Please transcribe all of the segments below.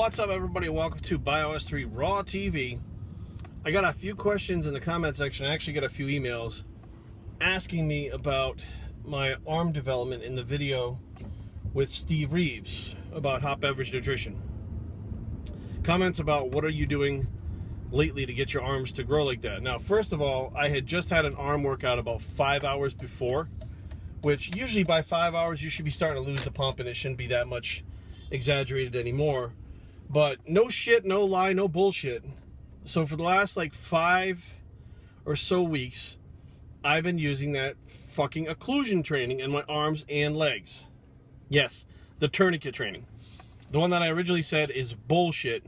What's up, everybody? Welcome to BioS3 Raw TV. I got a few questions in the comment section. I actually got a few emails asking me about my arm development in the video with Steve Reeves about hot beverage nutrition. Comments about what are you doing lately to get your arms to grow like that. Now, first of all, I had just had an arm workout about 5 hours before, which usually by 5 hours you should be starting to lose the pump and it shouldn't be that much exaggerated anymore. But no shit, no lie, no bullshit. So for the last like 5 or so weeks, I've been using that fucking occlusion training in my arms and legs. Yes, the tourniquet training. The one that I originally said is bullshit.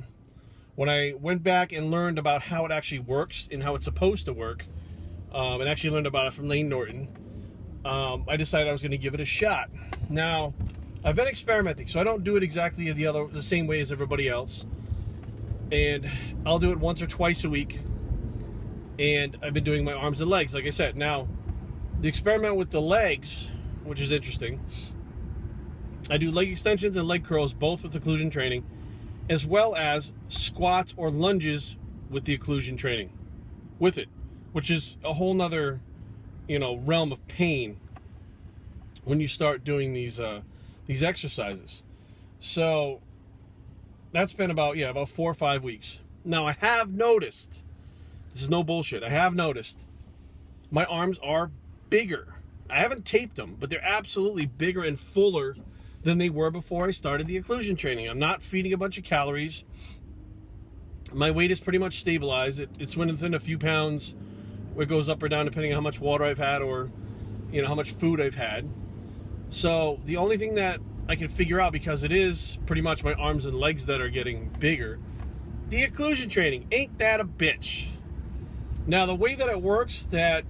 When I went back and learned about how it actually works and how it's supposed to work, and actually learned about it from Layne Norton, I decided I was going to give it a shot. Now, I've been experimenting, so I don't do it exactly the same way as everybody else. And I'll do it once or twice a week. And I've been doing my arms and legs, like I said. Now, the experiment with the legs, which is interesting, I do leg extensions and leg curls, both with occlusion training, as well as squats or lunges with the occlusion training with it, which is a whole nother, realm of pain when you start doing these exercises. So that's been about 4 or 5 weeks. Now, I have noticed, this is no bullshit, I have noticed my arms are bigger. I haven't taped them, but they're absolutely bigger and fuller than they were before I started the occlusion training. I'm not feeding a bunch of calories. My weight is pretty much stabilized. It's within a few pounds. It goes up or down depending on how much water I've had or how much food I've had. So the only thing that I can figure out, because it is pretty much my arms and legs that are getting bigger, the occlusion training, ain't that a bitch? Now, the way that it works, that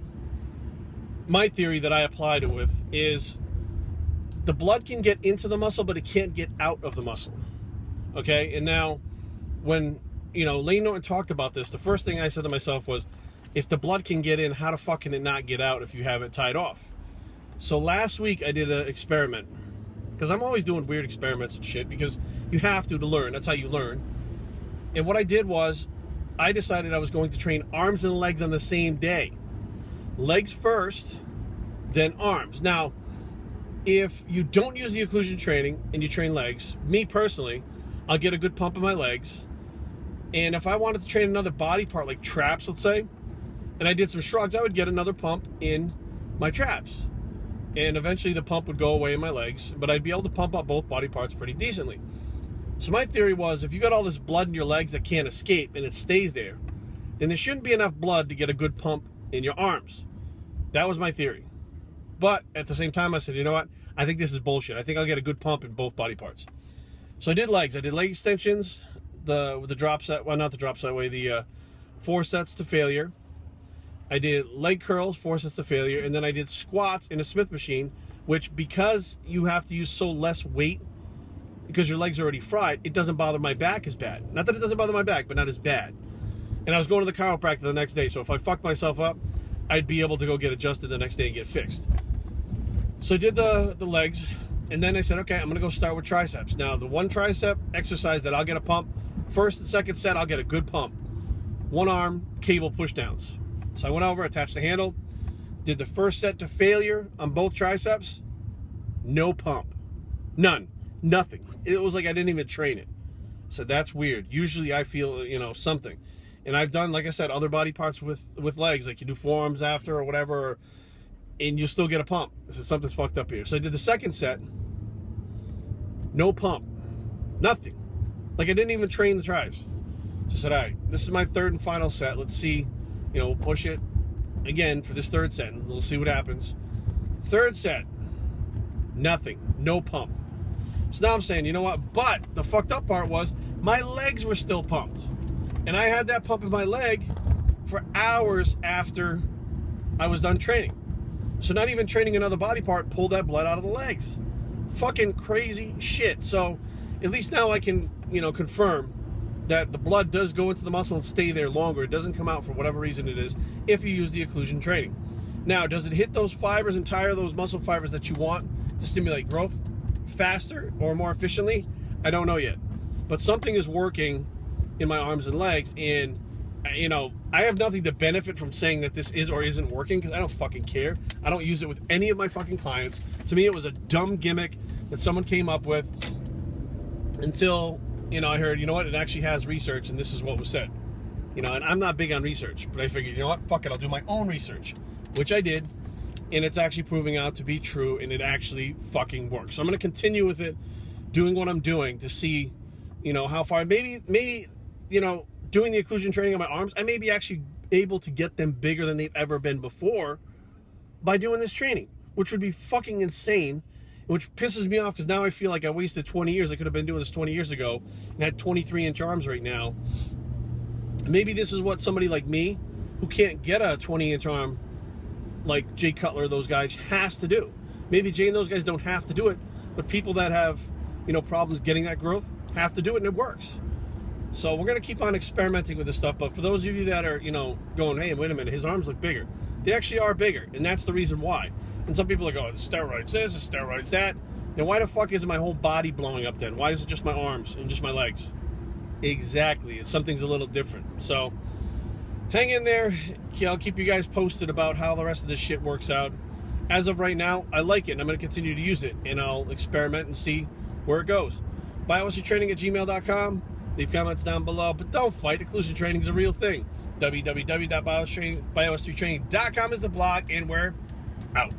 my theory that I applied it with, is the blood can get into the muscle, but it can't get out of the muscle. Okay? And now, when, Layne Norton talked about this, the first thing I said to myself was, if the blood can get in, how the fuck can it not get out if you have it tied off? So last week I did an experiment, because I'm always doing weird experiments and shit, because you have to learn. That's how you learn. And what I did was, I decided I was going to train arms and legs on the same day. Legs first, then arms. Now, if you don't use the occlusion training and you train legs, me personally, I'll get a good pump in my legs. And if I wanted to train another body part, like traps, let's say, and I did some shrugs, I would get another pump in my traps. And eventually the pump would go away in my legs, but I'd be able to pump up both body parts pretty decently. So my theory was, if you got all this blood in your legs that can't escape and it stays there, then there shouldn't be enough blood to get a good pump in your arms. That was my theory. But at the same time, I said, you know what? I think this is bullshit. I think I'll get a good pump in both body parts. So I did legs. I did leg extensions, with the drop set, well, not the drop set way, the 4 sets to failure. I did leg curls, 4 sets to failure, and then I did squats in a Smith machine, which, because you have to use so less weight, because your legs are already fried, it doesn't bother my back as bad. Not that it doesn't bother my back, but not as bad. And I was going to the chiropractor the next day, so if I fucked myself up, I'd be able to go get adjusted the next day and get fixed. So I did the legs, and then I said, okay, I'm going to go start with triceps. Now, the one tricep exercise that I'll get a pump, first and second set, I'll get a good pump. One arm cable pushdowns. So I went over, attached the handle, did the first set to failure on both triceps. No pump. None. Nothing. It was like I didn't even train it. So that's weird. Usually I feel, something. And I've done, like I said, other body parts with legs, like you do forearms after or whatever, and you'll still get a pump. I said, something's fucked up here. So I did the second set. No pump. Nothing. Like I didn't even train the tris. So I said, all right, this is my third and final set. Let's see. We'll push it again for this third set, and we'll see what happens. Third set, nothing, no pump. So now I'm saying, you know what? But the fucked up part was my legs were still pumped. And I had that pump in my leg for hours after I was done training. So not even training another body part pulled that blood out of the legs. Fucking crazy shit. So at least now I can, confirm that the blood does go into the muscle and stay there longer. It doesn't come out for whatever reason it is if you use the occlusion training. Now, does it hit those fibers and tire those muscle fibers that you want to stimulate growth faster or more efficiently? I don't know yet. but something is working in my arms and legs, and you know, I have nothing to benefit from saying that this is or isn't working, because I don't fucking care. I don't use it with any of my fucking clients. To me, it was a dumb gimmick that someone came up with until, you know, I heard, you know what, it actually has research, and this is what was said. You know, and I'm not big on research, but I figured, you know what, fuck it, I'll do my own research, which I did, and it's actually proving out to be true, and it actually fucking works. So I'm going to continue with it, doing what I'm doing to see, you know, how far, maybe, you know, doing the occlusion training on my arms, I may be actually able to get them bigger than they've ever been before by doing this training, which would be fucking insane, which pisses me off, because now I feel like I wasted 20 years. I could have been doing this 20 years ago and had 23-inch arms right now. Maybe this is what somebody like me, who can't get a 20-inch arm like Jay Cutler, those guys, has to do. Maybe Jay and those guys don't have to do it, but people that have, you know, problems getting that growth have to do it, and it works. So we're going to keep on experimenting with this stuff. But for those of you that are, you know, going, hey, wait a minute, his arms look bigger. They actually are bigger, and that's the reason why. And some people are going, steroids this, steroids that. Then why the fuck isn't my whole body blowing up then? Why is it just my arms and just my legs? Exactly. Something's a little different. So hang in there. I'll keep you guys posted about how the rest of this shit works out. As of right now, I like it, and I'm going to continue to use it, and I'll experiment and see where it goes. BioStreetTraining@gmail.com. Leave comments down below, but don't fight. Occlusion training is a real thing. www.biostreettraining.com is the blog, and we're out.